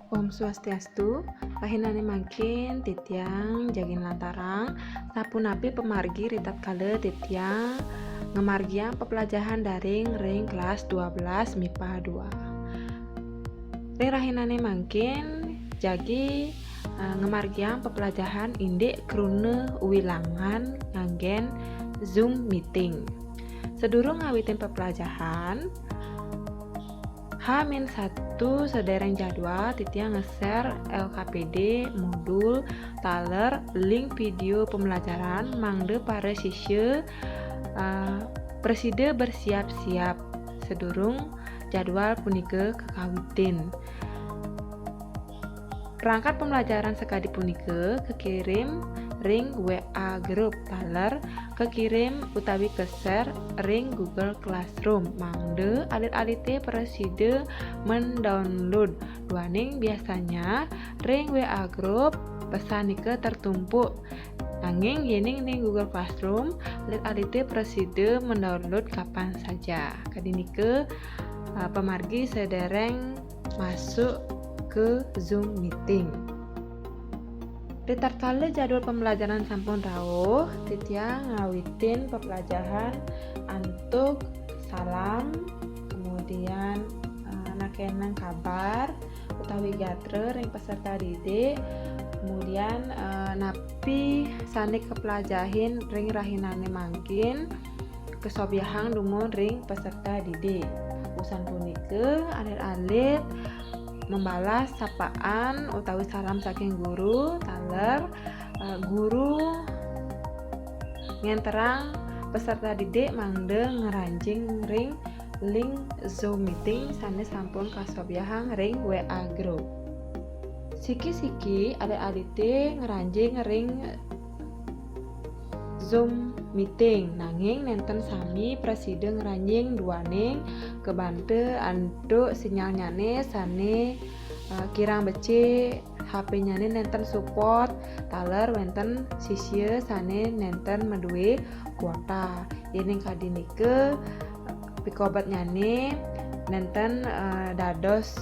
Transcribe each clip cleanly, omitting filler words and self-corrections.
Om Swastiastu, pahinane mangkin titiang jagin lantarang, sapunapi pemargi ritat kale titiang ngemargiang pepelajaran daring ring kelas 12 MIPA 2. Ring rahinane mangkin jagi ngemargiang pepelajaran indik krune wilangan nganggen Zoom meeting. Sedurung ngawitin pepelajaran, H-1 sedereng jadwal titiang nge-share LKPD modul taler link video pembelajaran mangde para siswa preside bersiap-siap sedurung jadwal punike kekawitin. Perangkat pembelajaran sekali punike kekirim ring WA grup taler kekirim utawi ke-share ring Google Classroom mangde alit-alite preside mendownload duaning biasanya ring WA grup pesan nike tertumpuk nanging yening ning Google Classroom alit-alite preside mendownload kapan saja kadinike pemargi sedereng masuk ke Zoom meeting. Ritar kala jadwal pembelajaran sampun rawuh, titiang ngawitin pembelajaran antuk salam, kemudian nakenang kabar utawi gatre ring peserta didik, kemudian napi sanik kepelajahin ring rahinane mangkin kesobiahang dumun ring peserta didik. Usan punike alit-alit membalas sapaan utawi salam saking guru taler guru ngenterang peserta didik mangde ngeranjing ring link Zoom meeting sanes sampun kasobiahang ring WA group. Siki-siki adik-adite ngeranjing ring Zoom meeting nanging nenten sami presiden ngeranjing duaning kebante antuk sinyalnyane sane kirang becik HP-nyane nenten support taler wenten sisye sane nenten meduwe kuota yening kadinike pikobatnyane nenten dados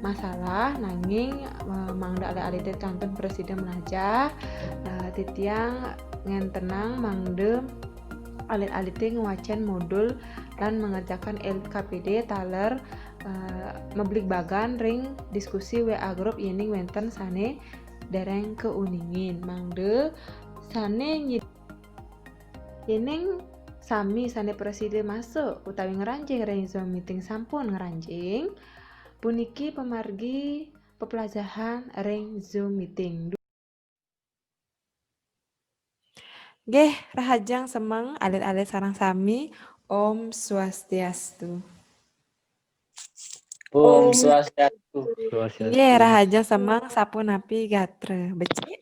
masalah nanging mangda alite kantun presiden menajah titiang ngentenang mangde alit-alite ngewacen modul dan mengerjakan LKPD taler memblik bagan ring diskusi WA grup yening wenten sane dereng keuningin mangde sane yening sami sane presiden masuk utawi ngeranjing ring Zoom meeting sampun ngeranjing puniki pemargi pepelajaran ring Zoom meeting. Nggih, rahajang semeng alit-alit sareng sami Om Swastiastu. Om Swastiastu. Nggih, rahajang semeng sapunapi gatre. Becik?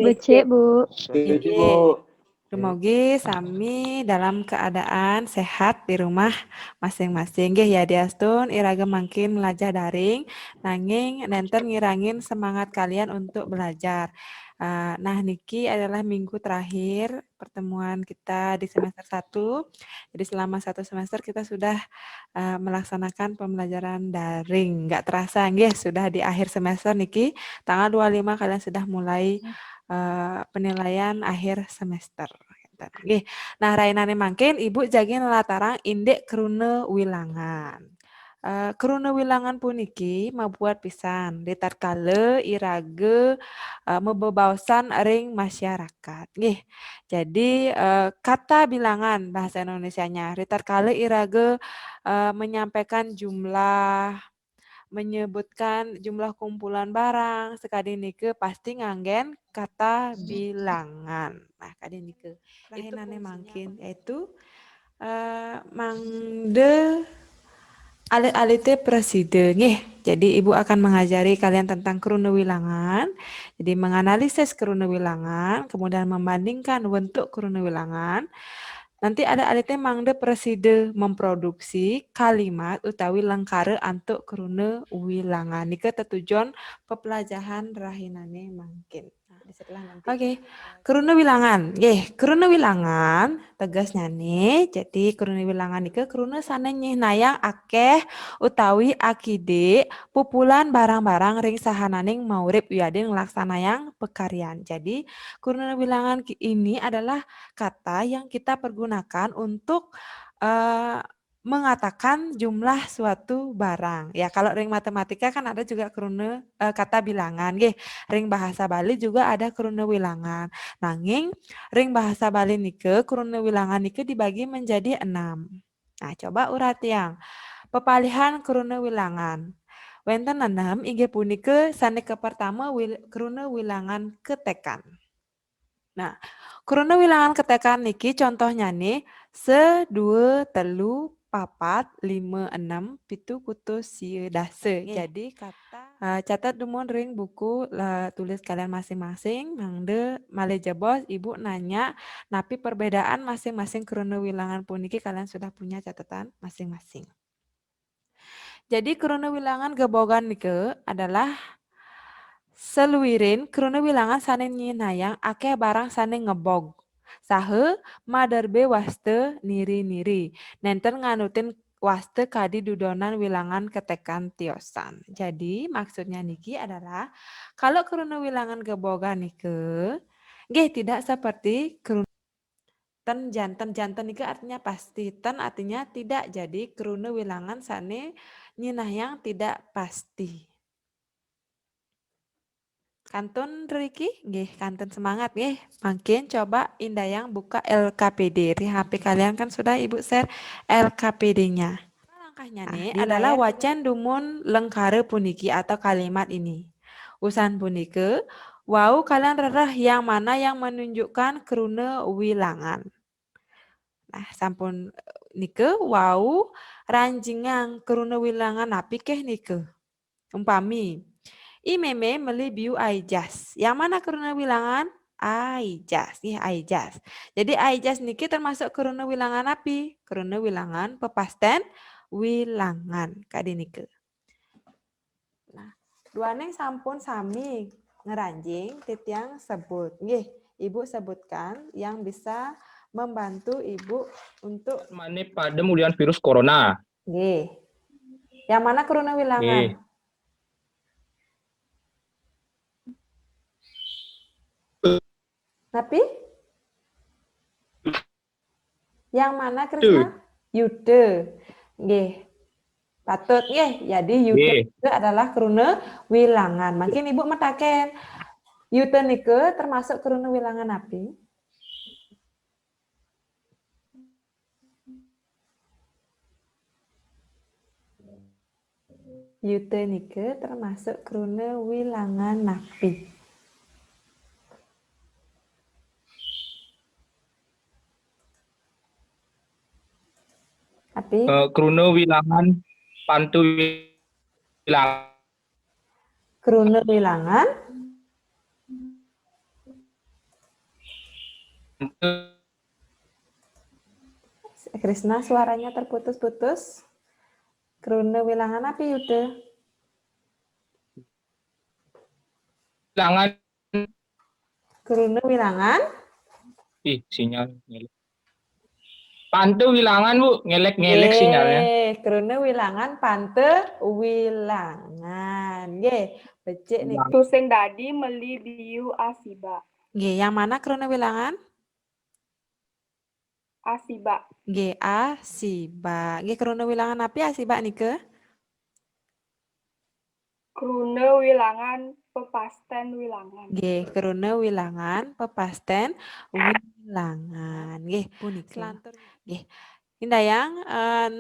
Becik, Bu. Becik, Bu. Semoga sami dalam keadaan sehat di rumah masing-masing. Nggih ya diastun iraga mangkin belajar daring nanging nenten ngirangin semangat kalian untuk belajar. Nah niki adalah minggu terakhir pertemuan kita di semester 1. Jadi selama 1 semester kita sudah melaksanakan pembelajaran daring. Nggak terasa nggih sudah di akhir semester niki tanggal 25 kalian sudah mulai penilaian akhir semester. Nggih. Nah, rainane mangkin Ibu jagin latarang indek krune wilangan. Krune wilangan puniki mabuat pisan ditatkala irage mebebaosan ring masyarakat. Nggih. Jadi kata bilangan bahasa Indonesianya ritatkala irage menyampaikan jumlah menyebutkan jumlah kumpulan barang sekadinike pasti nganggen kata bilangan. Nah, kadinike rahinane mangkin yaitu mangde alit-alite preside nggih. Jadi Ibu akan mengajari kalian tentang krune wilangan. Jadi menganalisis krune wilangan, kemudian membandingkan bentuk krune wilangan. Nanti ada alite mangde preside memproduksi kalimat utawi lengkare antuk krune wilangan. Nika tetujuan pepelajaran rahinane mangkin. Oke, keruna wilangan. Keruna wilangan tegasnya nih. Jadi keruna wilangan itu keruna sananya nayang akeh utawi akide pupulan barang-barang ring sahananing maurip wiading laksanayang pekaryan. Jadi keruna wilangan ini adalah kata yang kita pergunakan untuk mengatakan jumlah suatu barang. Ya, kalau ring matematika kan ada juga keruna kata bilangan. Ring bahasa Bali juga ada keruna wilangan. Nanging ring bahasa Bali nike keruna wilangan nike dibagi menjadi 6. Nah, coba urat yang pepalihan keruna wilangan. Wenten 6 inggih punike saneke pertama keruna wilangan ketekan. Nah, keruna wilangan ketekan niki contohnya nih 1, 2, 3, 4, 5, 6, 7, 8, 9, 10. Jadi kata catat dumun ring buku tulis kalian masing-masing. Mangde maleja bos ibu nanya napi perbedaan masing-masing keruna wilangan puniki kalian sudah punya catatan masing-masing. Jadi keruna wilangan gebogan nike adalah seluirin keruna wilangan sane nyinayang akeh barang sane ngebog. Sahe madarbe waste niri-niri. Nenten nganutin waste kadi dudonan wilangan ketekan tiosan. Jadi maksudnya niki adalah kalau keruna wilangan gebogan nike, tidak seperti keruna ten janten niki artinya pasti, ten artinya tidak. Jadi keruna wilangan sane nyinayang tidak pasti. Kantun Riki, kantun semangat Makin coba Indayang buka LKPD. Di HP kalian kan sudah Ibu share LKPD-nya. Langkahnya nih adalah wacan dumun lengkare puniki atau kalimat ini. Usan punike, wau kalian rerah yang mana yang menunjukkan keruna wilangan. Nah, sampun nike wau ranjingang keruna wilangan api keh nike. Umpami Imeme meli biu aijas. Yang mana keruna wilangan? Aijas. Aijas. Jadi aijas niki termasuk keruna wilangan api. Keruna wilangan pepasten wilangan. Kadi nike. Nah, duaneng sampun sami ngeranjing titiang sebut. Ibu sebutkan yang bisa membantu Ibu untuk Mane pada mulian virus corona. Yang mana keruna wilangan? Tapi yang mana Krisna? Yude. Patut Jadi yude itu adalah keruna wilangan. Makin Ibu metaken yude nike termasuk keruna wilangan api. Yude nike termasuk keruna wilangan api. Keruna wilangan pantu wilangan. Keruna wilangan Krisna suaranya terputus-putus. Keruna wilangan api Yude? Wilangan. Keruna wilangan? Sinyal. Pante wilangan Bu, ngelek-ngelek sinyalnya. Keruna wilangan pante wilangan. Becik nih. Tuseng dadi meli biu asiba. Yang mana keruna wilangan? Asiba. Asiba. Keruna wilangan api asiba nike? Keruna wilangan pepasten wilangan. Keruna wilangan pepasten wilangan. Punika. Selanjutnya. Indayang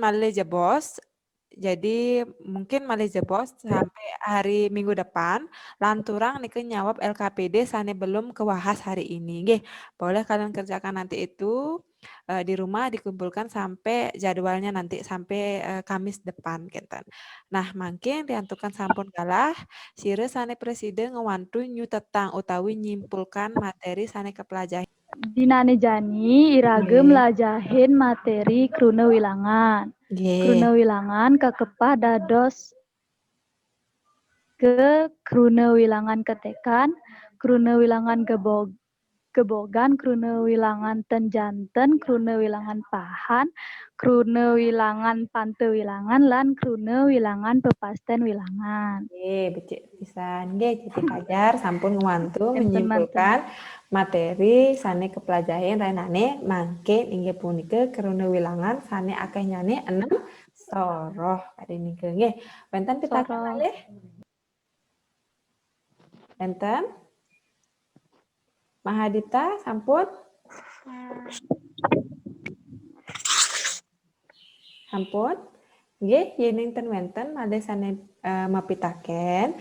Malaysia Bos. Jadi mungkin Malaysia Bos sampai hari minggu depan lanturang nike nyawab LKPD sane belum kewahas hari ini. Boleh kalian kerjakan nanti itu di rumah dikumpulkan sampai jadwalnya nanti sampai Kamis depan kenten. Nah, makin diantukan sampun kalah sire sane presiden ngewantu nyu tetang utawi nyimpulkan materi sane kepelajaran. Dinane jani irage melajahin materi keruna wilangan. Keruna wilangan kekepah dados ke keruna wilangan ketekan, kruna wilangan gebogan, kruna wilangan tenjanten, kruna wilangan pahan, kruna wilangan pante wilangan, lan kruna wilangan pepasten wilangan. Becik pisan nggih Siti Fajar sampun ngewantu Enten menyimpulkan materi sane kepelajaran renane mangke inggih punika kruna wilangan sane akeh nyane 6 soroh kali niki nggih. Wonten pitaken Soroh. malih? Wonten? Mahadita sampun? Sampun? Nggih, yen enten wonten malih sane mapitaken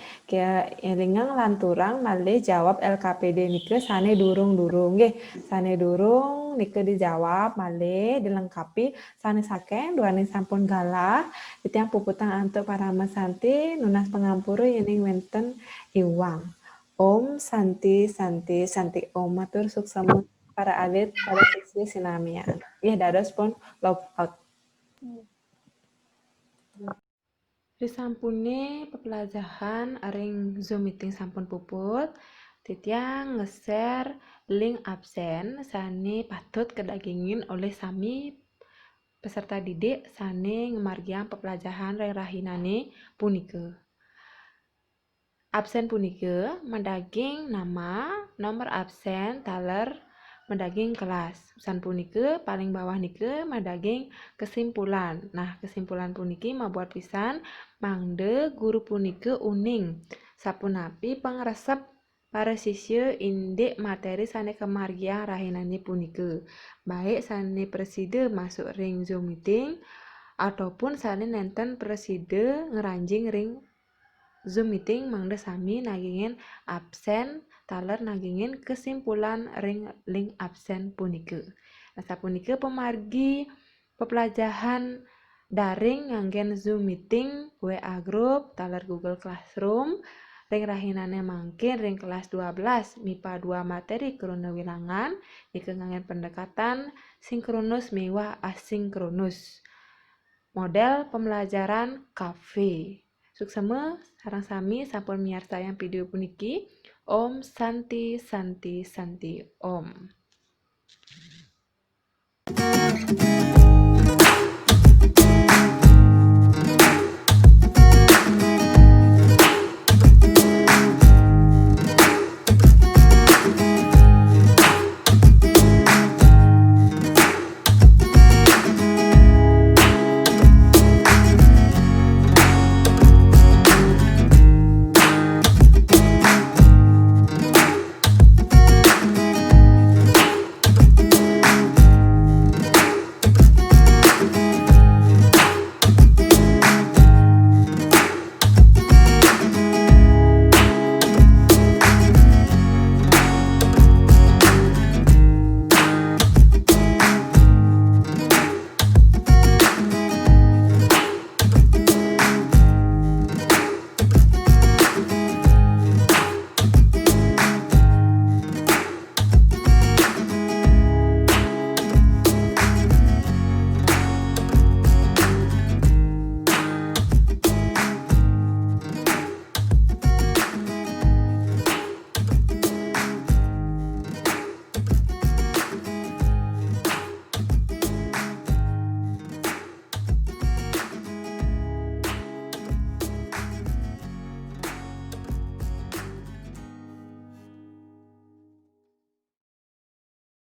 elingang lanturang malih jawab LKPD nike sane durung-durung nggih. Sane durung nike dijawab malih dilengkapi sane saking duane sampun galah titiang puputang antuk para mesanti nunas pangampura yening wonten iwang. Om Santi Santi Santi Om matur suksema para alit pada siswi sinamian. Nggih dados pun log out. Disampune pepelajaran aring Zoom meeting sampun puput, titiang nge-share link absen sane patut kedagingin oleh sami peserta didik sane ngemargiang pepelajaran rahinane punika. Absen punika mendaging nama, nomor absen, taler, mendaging kelas. Pesan punika paling bawah nike mendaging kesimpulan. Nah, kesimpulan puniki mabuat pisan mangde guru punika uning sapunapi pangresep para siswa indik materi sane kemargian rahinane punika. Baik sane preside masuk ring Zoom meeting ataupun sane nenten preside ngeranjing ring Zoom meeting mangde sami nagingin absen taler nagingin kesimpulan ring link absen punika. Nah sapunika pemargi pepelajaran daring nganggen Zoom meeting, WA group, taler Google Classroom, ring rahinane mangkin ring kelas 12 MIPA 2 materi kruna wilangan nike nganggen pendekatan sinkronus miwah asinkronus. Model pembelajaran kafe. Suksema sareng sami sampun miartayang video puniki. Om Santi Santi Santi Om.